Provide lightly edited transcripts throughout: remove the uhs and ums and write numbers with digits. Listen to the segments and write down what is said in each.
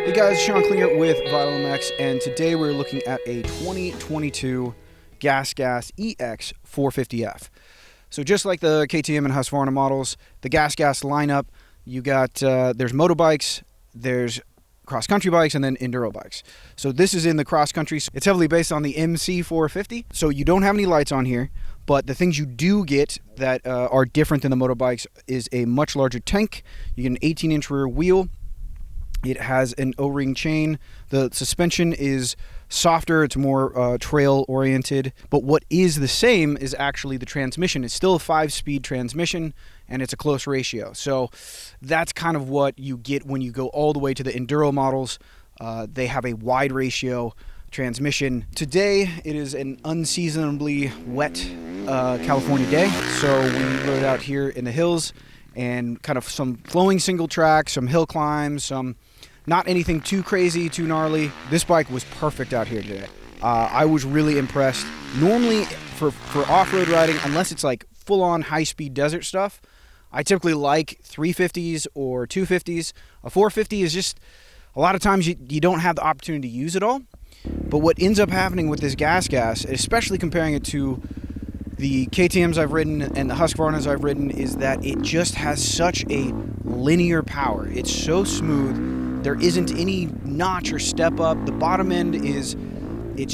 Hey guys, Sean Klinger with VitalMX, and today we're looking at a 2022 GASGAS EX 450F. So just like the KTM and Husqvarna models, the GASGAS lineup, you got there's motorbikes, there's cross-country bikes, and then enduro bikes. So this is in the cross-country. It's heavily based on the MC 450. So you don't have any lights on here, but the things you do get that are different than the motorbikes is a much larger tank. You get an 18-inch rear wheel. It has an O-ring chain. The suspension is softer. It's more trail-oriented. But what is the same is actually the transmission. It's still a 5-speed transmission, and it's a close ratio. So that's kind of what you get when you go all the way to the Enduro models. They have a wide ratio transmission. Today, it is an unseasonably wet California day. So we rode out here in the hills and kind of some flowing single track, some hill climbs, some not anything too crazy, too gnarly. This bike was perfect out here today. I was really impressed. Normally, for off-road riding, unless it's like full-on high-speed desert stuff, I typically like 350s or 250s. A 450 is just, a lot of times you don't have the opportunity to use it all. But what ends up happening with this GASGAS, especially comparing it to the KTMs I've ridden and the Husqvarnas I've ridden, is that it just has such a linear power. It's so smooth. There isn't any notch or step up. The bottom end it's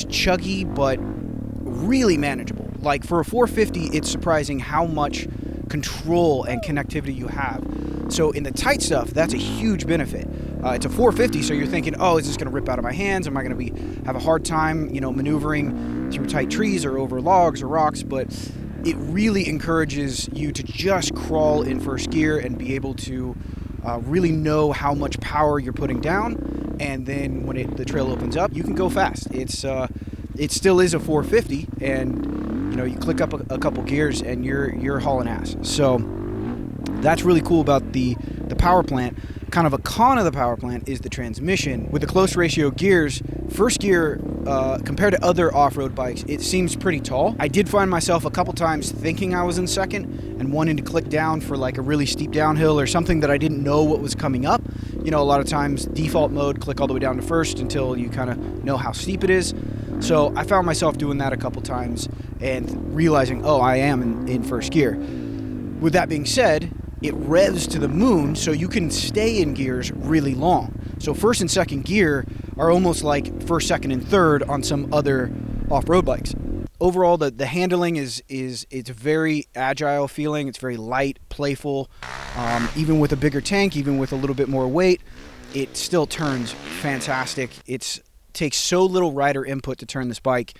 chuggy, but really manageable. Like for a 450, it's surprising how much control and connectivity you have. So in the tight stuff, that's a huge benefit. It's a 450, so you're thinking, oh, is this going to rip out of my hands? Am I going to have a hard time, maneuvering through tight trees or over logs or rocks? But it really encourages you to just crawl in first gear and be able to really know how much power you're putting down, and then when the trail opens up, you can go fast. It still is a 450, and you click up a couple gears and you're hauling ass. So that's really cool about the power plant. Kind of a con of the power plant is the transmission. With the close ratio gears, first gear compared to other off-road bikes, it seems pretty tall. I did find myself a couple times thinking I was in second and wanting to click down for like a really steep downhill or something that I didn't know what was coming up. A lot of times default mode, click all the way down to first until you kind of know how steep it is. So I found myself doing that a couple times and realizing, oh, I am in first gear. With that being said, it revs to the moon, so you can stay in gears really long. So first and second gear are almost like first, second, and third on some other off-road bikes. Overall, the handling it's very agile feeling. It's very light, playful. Even with a bigger tank, even with a little bit more weight, it still turns fantastic. It takes so little rider input to turn this bike.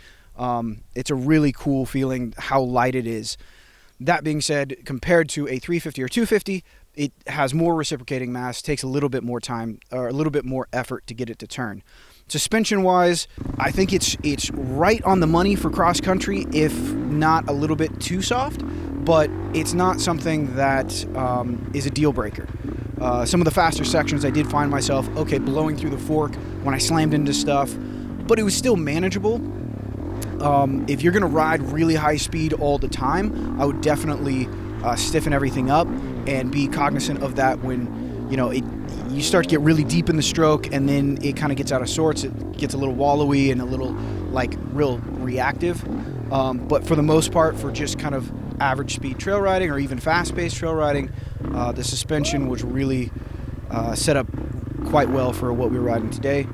It's a really cool feeling how light it is. That being said, compared to a 350 or 250, it has more reciprocating mass, takes a little bit more time or a little bit more effort to get it to turn. Suspension-wise, I think it's right on the money for cross-country, if not a little bit too soft, but it's not something that is a deal-breaker. Some of the faster sections, I did find myself, blowing through the fork when I slammed into stuff, but it was still manageable. If you're going to ride really high speed all the time, I would definitely stiffen everything up and be cognizant of that when, you start to get really deep in the stroke and then it kind of gets out of sorts. It gets a little wallowy and a little, real reactive. But for the most part, for just kind of average speed trail riding or even fast-paced trail riding, the suspension was really set up quite well for what we were riding today.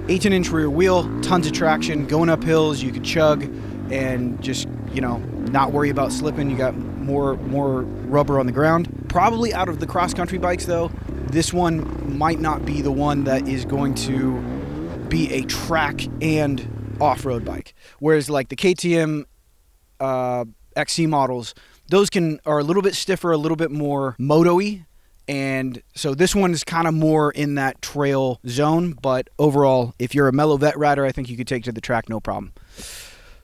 18-inch rear wheel, tons of traction, going up hills, you could chug and just, not worry about slipping. You got more rubber on the ground. Probably out of the cross-country bikes, though, this one might not be the one that is going to be a track and off-road bike. Whereas like the KTM XC models, those are a little bit stiffer, a little bit more moto-y. And so this one is kind of more in that trail zone, but overall, if you're a mellow vet rider, I think you could take to the track no problem.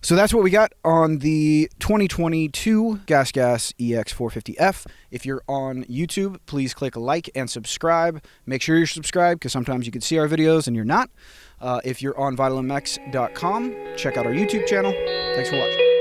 So that's what we got on the 2022 GASGAS EX450F. If you're on YouTube, please click like and subscribe. Make sure you're subscribed because sometimes you can see our videos and you're not. If you're on VitalMX.com, check out our YouTube channel. Thanks for watching.